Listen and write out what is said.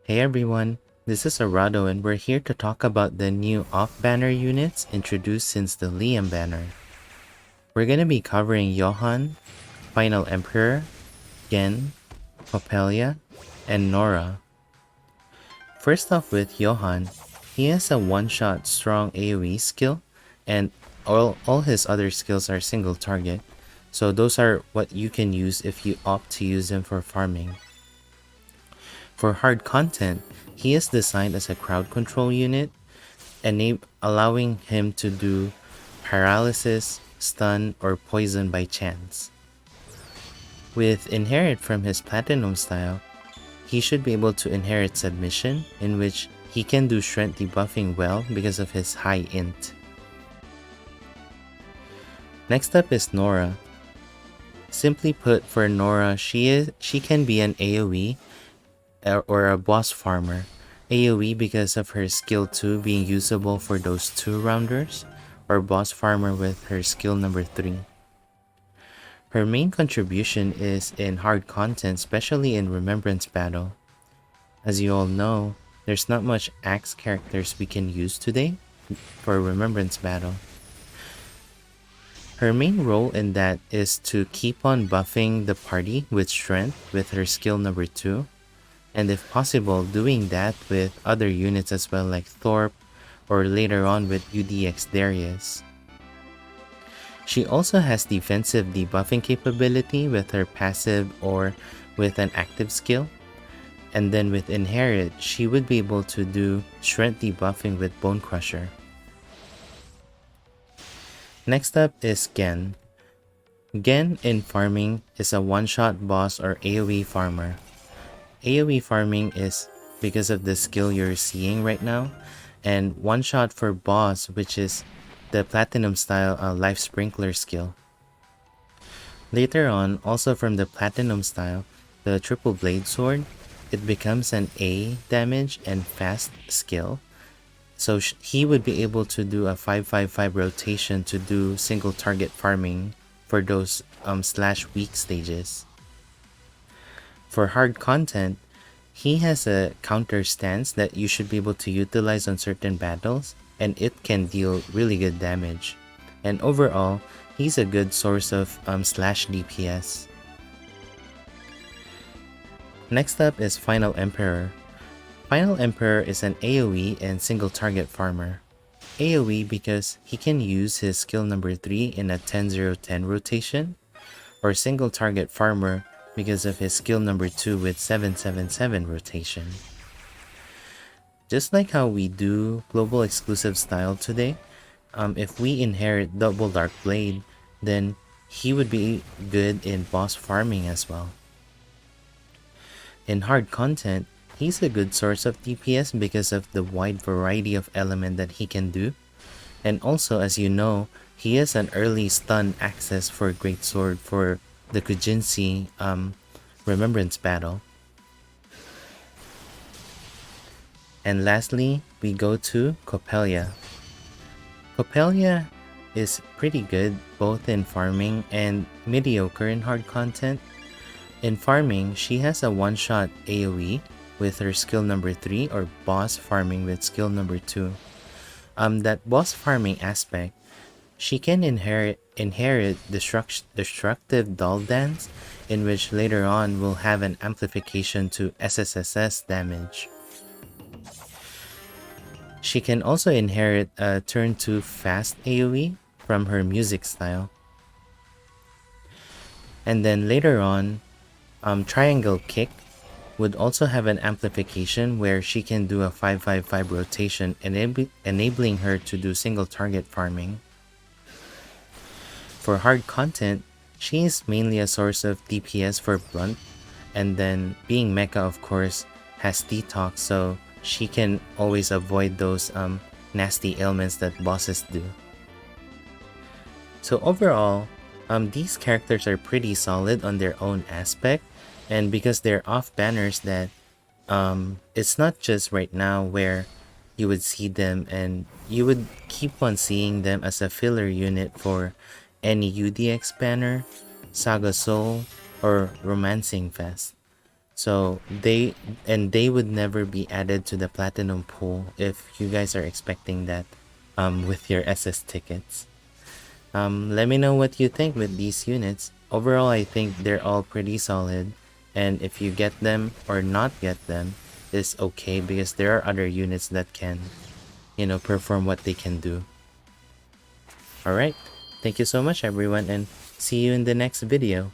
Hey everyone, this is Arado and we're here to talk about the new off-banner units introduced since the Liam banner. We're gonna be covering Johan, Final Emperor, Gen, Coppelia, and Nora. First off with Johan, he has a one-shot strong AoE skill, and all his other skills are single target, so those are what you can use if you opt to use them for farming. For hard content, he is designed as a crowd control unit, allowing him to do paralysis, stun, or poison by chance. With Inherit from his Platinum style, he should be able to inherit Submission, in which he can do strength debuffing well because of his high int. Next up is Nora. Simply put, for Nora, she can be an AoE or a boss farmer. AoE because of her skill 2 being usable for those 2-rounders, or boss farmer with her skill number 3. Her main contribution is in hard content, especially in Remembrance Battle. As you all know, there's not much axe characters we can use today for Remembrance Battle. Her main role in that is to keep on buffing the party with strength with her skill number 2, and if possible doing that with other units as well, like Thorpe, or later on with UDX Darius. She also has defensive debuffing capability with her passive or with an active skill, and then with Inherit, she would be able to do strength debuffing with Bone Crusher. Next up is Gen. Gen in farming is a one-shot boss or AoE farmer. AoE farming is because of the skill you're seeing right now, and one shot for boss, which is the Platinum style Life Sprinkler skill. Later on, also from the Platinum style, the Triple Blade Sword, it becomes an A damage and fast skill, so he would be able to do a 5-5-5 rotation to do single target farming for those slash weak stages. For hard content, he has a counter stance that you should be able to utilize on certain battles, and it can deal really good damage. And overall, he's a good source of slash DPS. Next up is Final Emperor. Final Emperor is an AoE and single target farmer. AoE because he can use his skill number 3 in a 10-0-10 rotation, or single target farmer because of his skill number 2 with 7-7-7 rotation. Just like how we do global exclusive style today, if we inherit Double Dark Blade, then he would be good in boss farming as well. In hard content, he's a good source of DPS because of the wide variety of element that he can do, and also, as you know, he has an early stun access for Great Sword for the Kujinsi Remembrance Battle. And lastly, we go to Coppelia. Coppelia is pretty good both in farming and mediocre in hard content. In farming, she has a one-shot AoE with her skill number 3, or boss farming with skill number 2. That boss farming aspect, she can inherit Destructive Doll Dance, in which later on will have an amplification to SSSS damage. She can also inherit a turn 2 fast AoE from her music style. And then later on, Triangle Kick would also have an amplification where she can do a 5-5-5 rotation, enabling her to do single target farming. For hard content, she is mainly a source of DPS for Blunt, and then being mecha of course has Detox, so she can always avoid those nasty ailments that bosses do. So overall, these characters are pretty solid on their own aspect, and because they're off banners that it's not just right now where you would see them and you would keep on seeing them as a filler unit for any UDX banner, Saga Soul, or Romancing Fest. So they would never be added to the platinum pool if you guys are expecting that with your SS tickets. Let me know what you think with these units. Overall, I think they're all pretty solid, and if you get them or not get them is okay, because there are other units that can, you know, perform what they can do. Alright, thank you so much everyone, and see you in the next video.